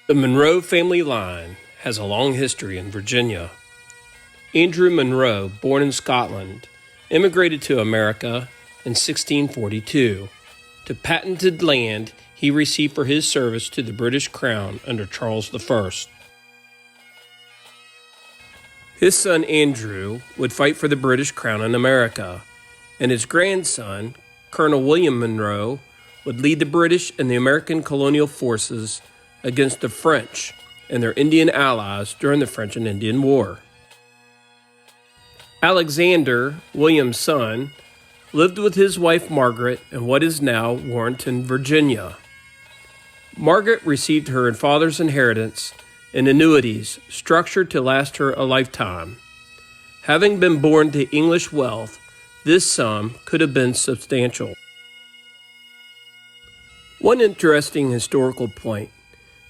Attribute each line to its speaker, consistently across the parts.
Speaker 1: The Monroe family line has a long history in Virginia. Andrew Monroe, born in Scotland, immigrated to America in 1642 to patented land he received for his service to the British Crown under Charles I. His son Andrew would fight for the British Crown in America, and his grandson, Colonel William Monroe, would lead the British and the American colonial forces against the French and their Indian allies during the French and Indian War. Alexander, William's son, lived with his wife Margaret in what is now Warrenton, Virginia. Margaret received her father's inheritance in annuities structured to last her a lifetime. Having been born to English wealth, this sum could have been substantial. One interesting historical point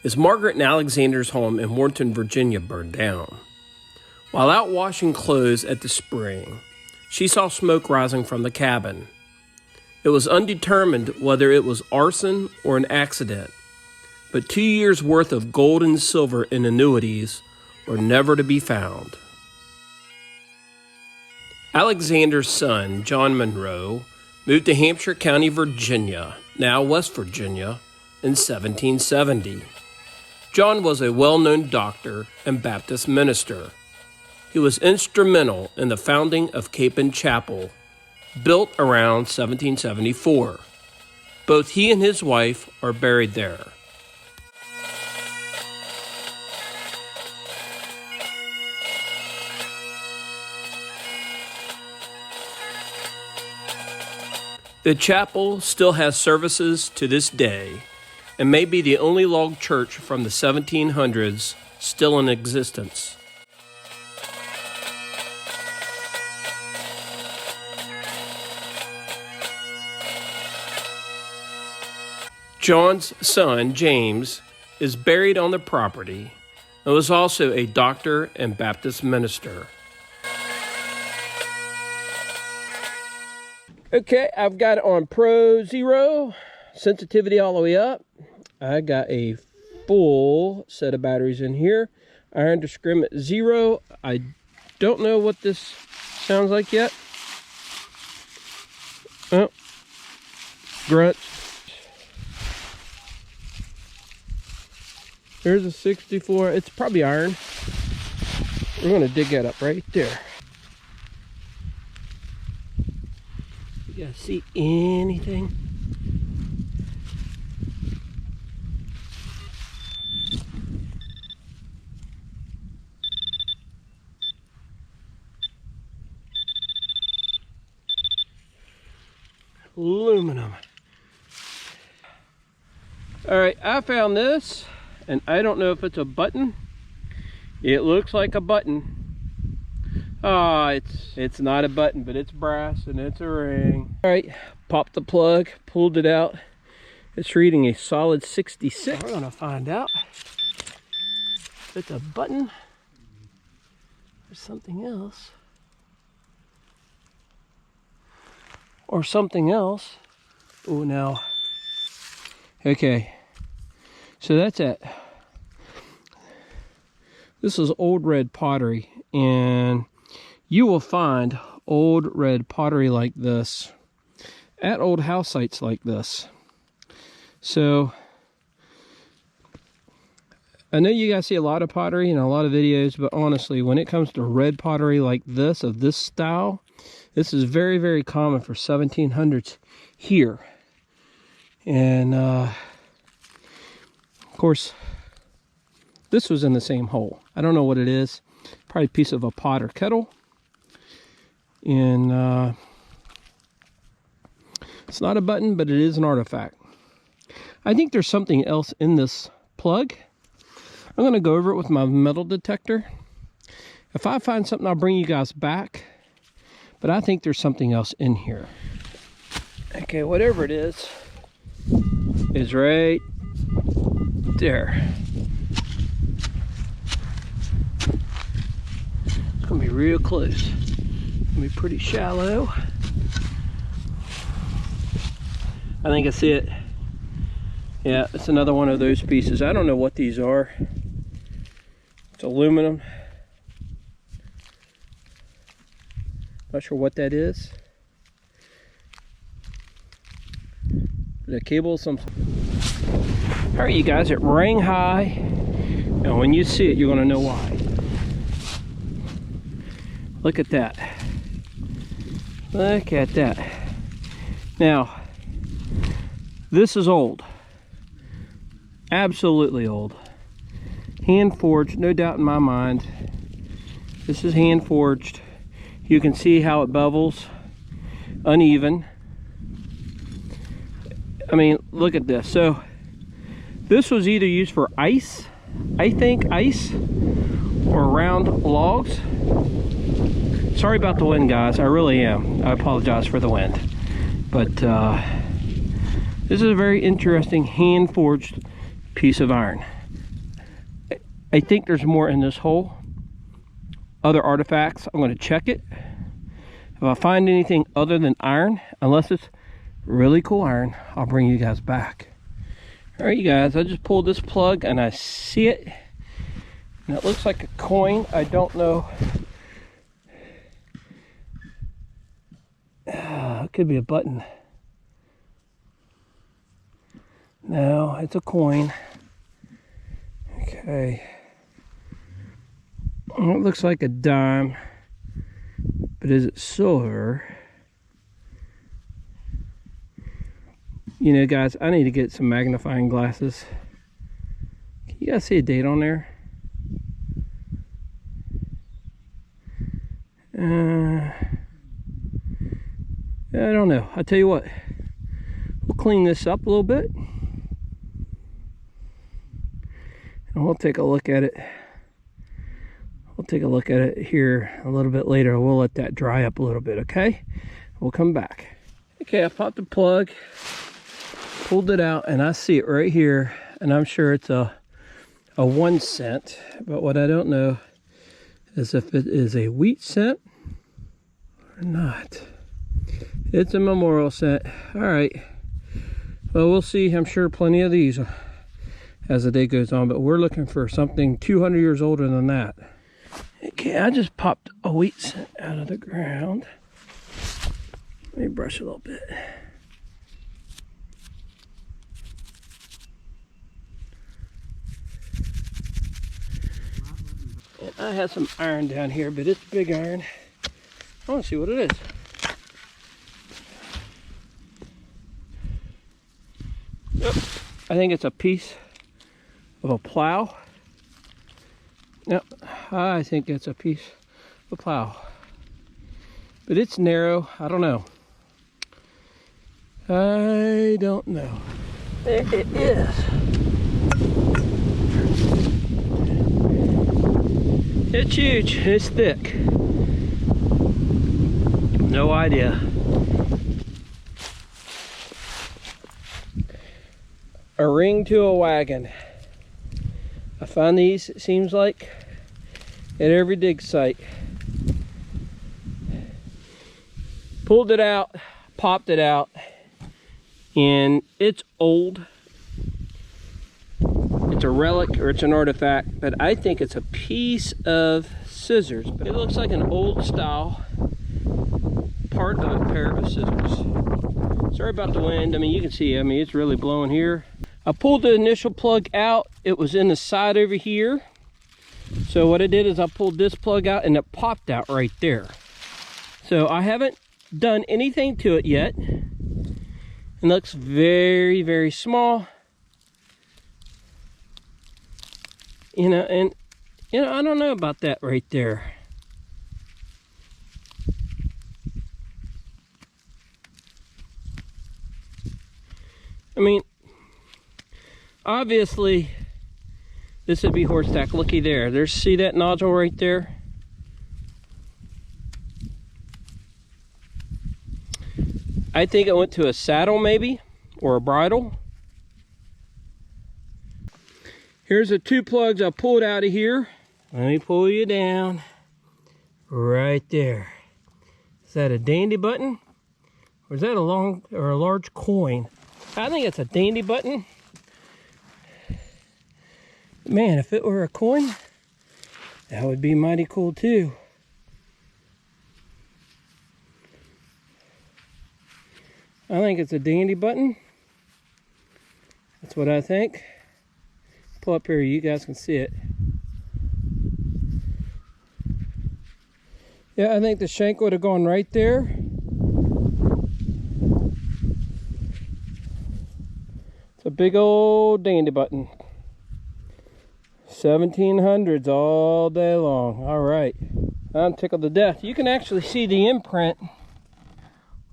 Speaker 1: is Margaret and Alexander's home in Warrenton, Virginia burned down. While out washing clothes at the spring, she saw smoke rising from the cabin. It was undetermined whether it was arson or an accident, but 2 years' worth of gold and silver in annuities were never to be found. Alexander's son, John Monroe, moved to Hampshire County, Virginia, now West Virginia, in 1770. John was a well-known doctor and Baptist minister. He was instrumental in the founding of Capin Chapel, built around 1774. Both he and his wife are buried there. The chapel still has services to this day and may be the only log church from the 1700s still in existence. John's son, James, is buried on the property and was also a doctor and Baptist minister. Okay, I've got it on Pro Zero, sensitivity all the way up. I got a full set of batteries in here. Iron to scrim at 0. I don't know what this sounds like yet. Oh, grunt. There's a 64. It's probably iron. We're going to dig that up right there. You guys see anything? Aluminum. All right, I found this, and I don't know if it's a button. It looks like a button. It's not a button, but it's brass and it's a ring. All right, popped the plug, pulled it out. It's reading a solid 66. We're gonna find out if it's a button or something else. Or something else. Oh, now. Okay. So that's it. This is old red pottery, and you will find old red pottery like this at old house sites like this. So I know you guys see a lot of pottery and a lot of videos, but honestly, when it comes to red pottery like this, of this style, this is very, very common for 1700s here. And of course, this was in the same hole. I don't know what it is. Probably a piece of a pot or kettle. And it's not a button, but it is an artifact. I think there's something else in this plug. I'm going to go over it with my metal detector. If I find something, I'll bring you guys back. But I think there's something else in here. Okay, whatever it is right there. It's going to be real close. It's going to be pretty shallow. I think I see it. Yeah, it's another one of those pieces. I don't know what these are. It's aluminum. Not sure what that is. The cable, some. All right, you guys, it rang high, and when you see it, you're going to know why. Look at that. Look at that. Now, this is old. Absolutely old. Hand forged, no doubt in my mind. This is hand forged. You can see how it bevels, uneven. I mean, look at this. So this was either used for ice, I think ice, or round logs. Sorry about the wind, guys. I really am. I apologize for the wind. But this is a very interesting hand forged piece of iron. I think there's more in this hole. Other artifacts, I'm going to check it. If I find anything other than iron, unless it's really cool iron, I'll bring you guys back. All right, you guys, I just pulled this plug and I see it. And it looks like a coin. I don't know. It could be a button. No, it's a coin. Okay. It looks like a dime, but is it silver? You know, guys, I need to get some magnifying glasses. Can you guys see a date on there? I don't know. I'll tell you what. We'll clean this up a little bit. And we'll take a look at it. We'll take a look at it here a little bit later. We'll let that dry up a little bit, okay? We'll come back. Okay, I popped the plug, pulled it out, and I see it right here. And I'm sure it's a 1 cent. But what I don't know is if it is a wheat cent or not. It's a memorial cent. All right. Well, we'll see. I'm sure plenty of these as the day goes on, but we're looking for something 200 years older than that. Okay, I just popped a wheat cent out of the ground. Let me brush a little bit. And I have some iron down here, but it's big iron. I want to see what it is. Yep. I think it's a piece of a plow. Yep, I think it's a piece of a plow. But it's narrow. I don't know. I don't know. There it is. It's huge. It's thick. No idea. A ring to a wagon. I find these, it seems like, at every dig site. Pulled it out, popped it out, and it's old. It's a relic or it's an artifact, but I think it's a piece of scissors. It looks like an old style part of a pair of scissors. Sorry about the wind. I mean, you can see, it's really blowing here. I pulled the initial plug out. It was in the side over here. So what I did is I pulled this plug out and it popped out right there. So I haven't done anything to it yet. It looks very, very small. You know, and you know, I don't know about that right there. I mean, obviously, this would be horse tack. Looky there. There's, see that nodule right there? I think it went to a saddle maybe, or a bridle. Here's the two plugs I pulled out of here. Let me pull you down. Right there. Is that a dandy button? Or is that a long or a large coin? I think it's a dandy button. Man, if it were a coin, that would be mighty cool too. I think it's a dandy button. That's what I think. Pull up here, you guys can see it. Yeah, I think the shank would have gone right there. It's a big old dandy button. 1700s all day long. All right, I'm tickled to death. You can actually see the imprint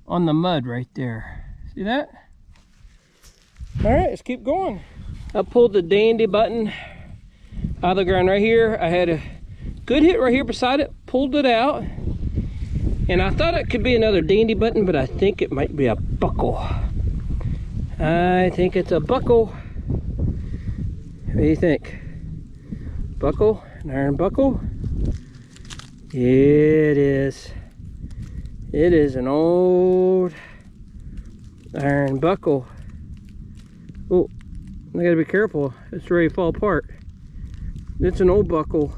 Speaker 1: on the mud right there. See that? All right, let's keep going. I pulled the dandy button out of the ground right here. I had a good hit right here beside it, pulled it out, and I thought it could be another dandy button, but I think it might be a buckle. I think it's a buckle. What do you think? Buckle? An iron buckle? It is. It is an old iron buckle. Oh, I gotta be careful. It's ready to fall apart. It's an old buckle.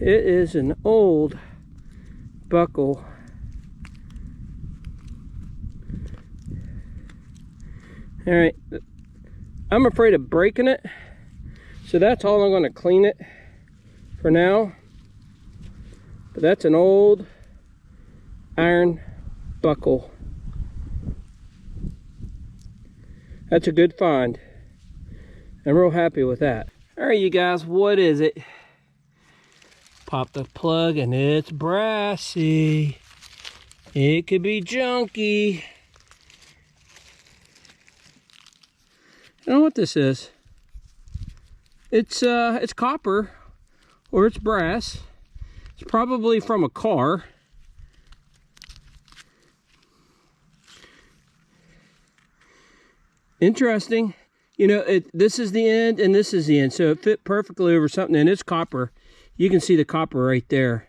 Speaker 1: It is an old buckle. All right, I'm afraid of breaking it, so that's all I'm going to clean it for now. But that's an old iron buckle. That's a good find. I'm real happy with that. All right, you guys, what is it? Pop the plug and it's brassy. It could be junky. I don't know what this is. It's copper or it's brass. It's probably from a car. Interesting. You know, this is the end and this is the end, so it fit perfectly over something, and it's copper. You can see the copper right there.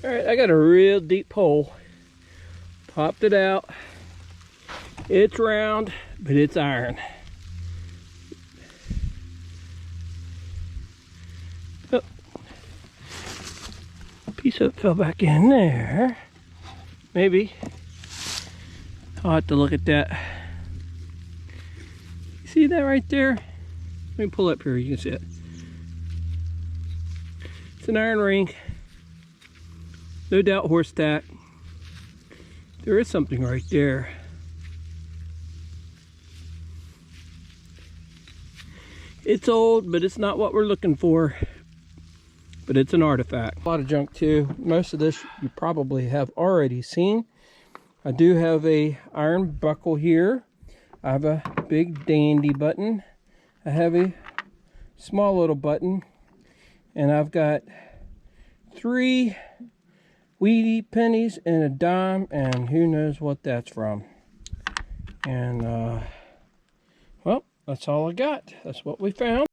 Speaker 1: All right, I got a real deep hole. Popped it out. It's round, but it's iron. Oh, a piece of it fell back in there. Maybe. I'll have to look at that. You see that right there? Let me pull up here, you can see it. It's an iron ring. No doubt horse tack. There is something right there. It's old, but it's not what we're looking for. But it's an artifact. A lot of junk too. Most of this you probably have already seen. I do have a iron buckle here. I have a big dandy button. I have a small little button. And I've got 3 weedy pennies and a dime, and who knows what that's from. And well, that's all I got. That's what we found.